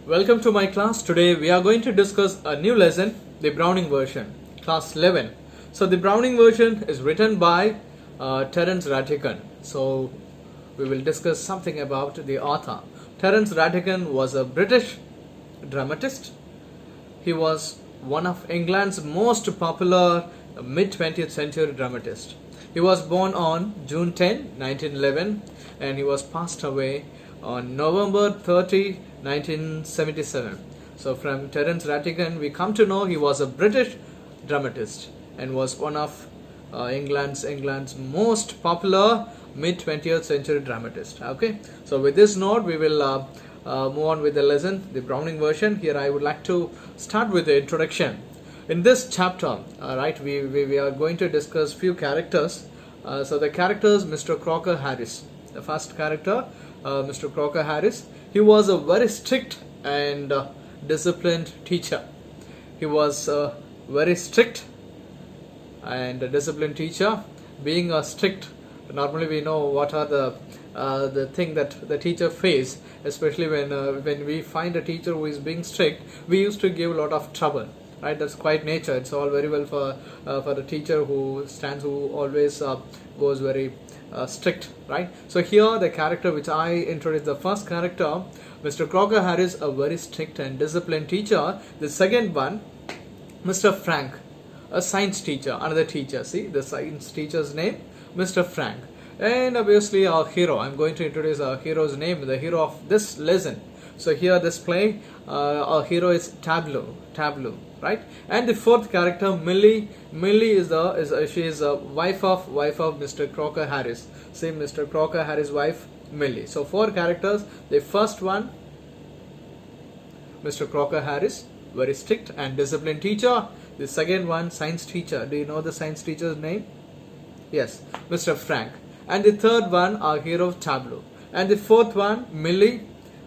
Welcome to my class. Today we are going to discuss a new lesson, the Browning version, class 11. So the Browning version is written by Terence Rattigan. So we will discuss something about the author. Terence Rattigan was a British dramatist. He was one of England's most popular mid-20th century dramatists. He was born on June 10, 1911 and he was passed away on November 30, 1977. So from Terence Rattigan we come to know he was a British dramatist and was one of England's most popular mid-20th century dramatist. Okay, so with this note we will move on with the lesson, the Browning version. Here I would like to start with the introduction. In this chapter, we are going to discuss few characters. So the characters, Mr. Croker Harris. The first character, Mr. Croker Harris. He was a very strict and disciplined teacher. He was a very strict and disciplined teacher. Being a strict, normally we know what are the thing that the teacher face, especially when we find a teacher who is being strict, we used to give a lot of trouble. Right, that's quite nature. It's all very well for a teacher who always goes very strict, right? So here the character which I introduced, the first character, Mr. Croker Harris, a very strict and disciplined teacher. The second one, Mr. Frank, a science teacher, another teacher. See the science teacher's name, Mr. Frank. And obviously our hero, I'm going to introduce our hero's name, the hero of this lesson. So here this play, our hero is Tableau, right? And the fourth character, Millie. Millie is she is a wife of Mr. Croker Harris. See, Mr. Croker Harris' wife, Millie. So four characters. The first one, Mr. Croker Harris, very strict and disciplined teacher. The second one, science teacher. Do you know the science teacher's name? Yes, Mr. Frank. And the third one, our hero, Tableau. And the fourth one, Millie,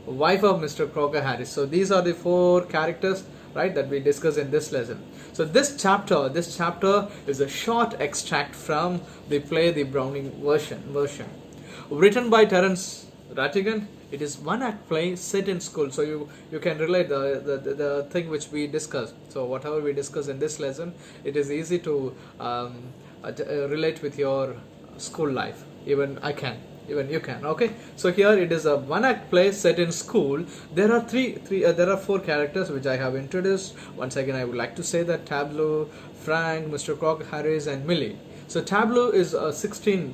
wife of Mr. Croker Harris. So these are the four characters, right, that we discuss in this lesson. So this chapter is a short extract from the play, the Browning version. Written by Terence Rattigan. It is one-act play set in school. So you can relate the thing which we discussed. So whatever we discuss in this lesson, it is easy to relate with your school life. Even you can. Okay, so here it is a one-act play set in school. There are four characters which I have introduced. Once again, I would like to say that Tableau, Frank, Mr. Croker Harris, and Millie. So Tableau is a 16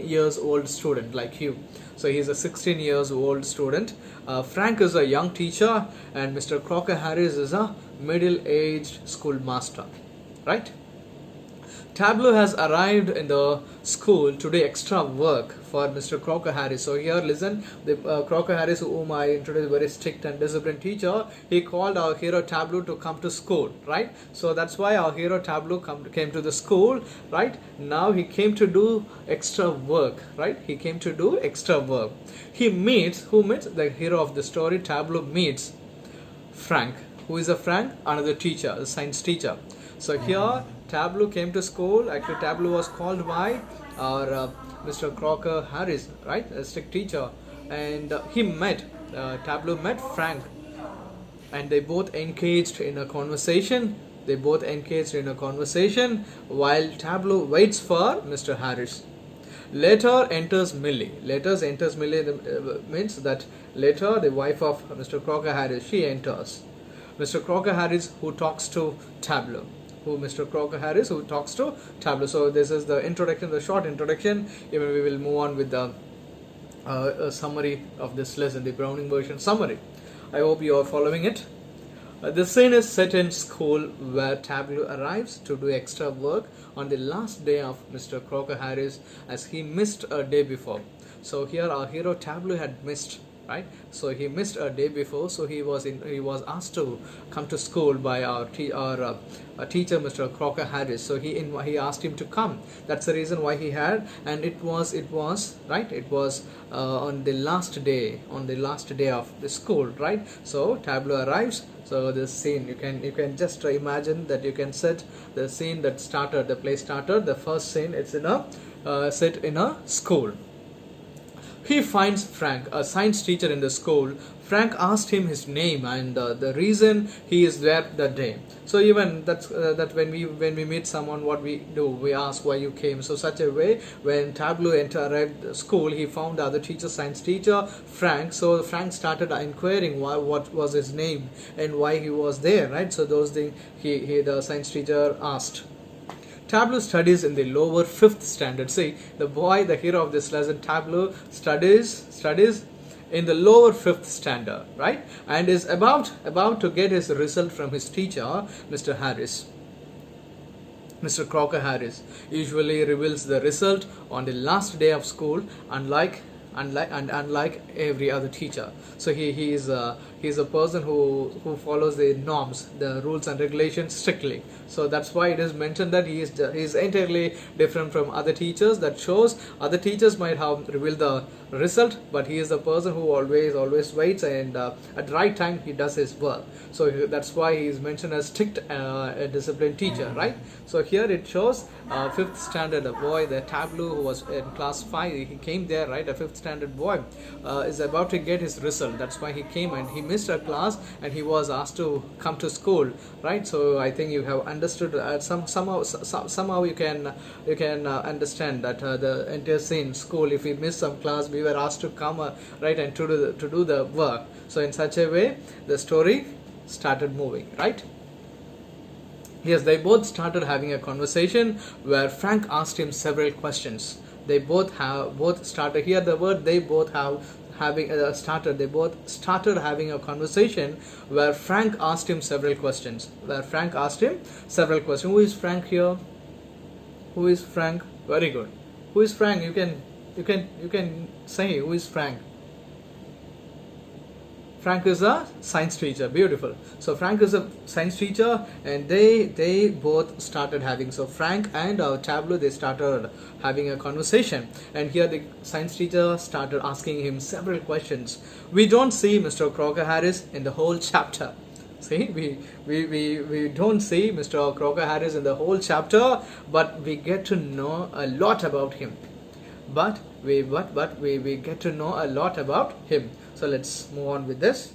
years old student like you. So he is a 16 years old student. Frank is a young teacher, and Mr. Croker Harris is a middle-aged schoolmaster, right? Tableau has arrived in the school to do extra work for Mr. Croker Harris. So here listen, the Croker Harris, whom I introduced, very strict and disciplined teacher, he called our hero Tableau to come to school, right? So that's why our hero Tableau came to the school, right? Now he came to do extra work, right? He came to do extra work. Who meets the hero of the story? Tableau meets Frank. Who is a Frank? Another teacher, a science teacher. So here Tableau came to school. Actually, Tableau was called by our Mr. Croker Harris, right, a strict teacher, and Tableau met Frank, and they both engaged in a conversation. While Tableau waits for Mr. Harris. Later enters Millie. Means that later the wife of Mr. Croker Harris, she enters. Mr. Croker Harris, who talks to Tableau. Mr. Croker Harris, who talks to Tableau. So this is the introduction, the short introduction. Even we will move on with the summary of this lesson, the Browning version summary. I hope you are following it. The scene is set in school where Tableau arrives to do extra work on the last day of Mr. Croker Harris, as he missed a day before. So here our hero Tableau had missed, right? So he missed a day before. So he was asked to come to school by our teacher, Mr. Croker Harris. So he asked him to come. That's the reason why he had, and it was right. It was on the last day of the school, right? So Tableau arrives. So this scene, you can just imagine that you can set the scene that started, the play started. The first scene, it's in a set in a school. He finds Frank, a science teacher in the school. Frank asked him his name and the reason he is there that day. So even that when we meet someone, what we do, we ask why you came. So such a way, when Tableau arrived the school, he found the other teacher, science teacher Frank. So Frank started inquiring what was his name and why he was there, right? So those things the science teacher asked. Tableau studies in the lower 5th standard. See, the boy, the hero of this lesson, Tableau, studies in the lower 5th standard, right? And is about to get his result from his teacher, Mr. Harris. Mr. Crocker Harris usually reveals the result on the last day of school, unlike every other teacher. So he is a person who follows the norms, the rules and regulations strictly. So that's why it is mentioned that he is entirely different from other teachers. That shows other teachers might have revealed the result, but he is the person who always waits, and at the right time he does his work. So that's why he is mentioned as strict, a disciplined teacher, right? So here it shows 5th standard, a boy, the Tableau, who was in class 5, he came there, right? A 5th standard boy is about to get his result. That's why he came, and he missed a class and he was asked to come to school, right? So I think you have understood somehow you can understand that the entire scene. School, if we miss some class, we were asked to come, right, and to do the work. So in such a way the story started moving, right? Yes, they both started having a conversation where Frank asked him several questions. They both started, here the word they both have having started, they both started having a conversation where Frank asked him several questions. Who is Frank here? Who is Frank? Very good. Who is Frank? You can say who is Frank. Frank is a science teacher. Beautiful. So Frank is a science teacher, and they both started having, so Frank and Tableau, they started having a conversation, and here the science teacher started asking him several questions. We don't see Mr. Crocker Harris in the whole chapter. See, we don't see Mr. Crocker Harris in the whole chapter, but we get to know a lot about him. We get to know a lot about him. So let's move on with this.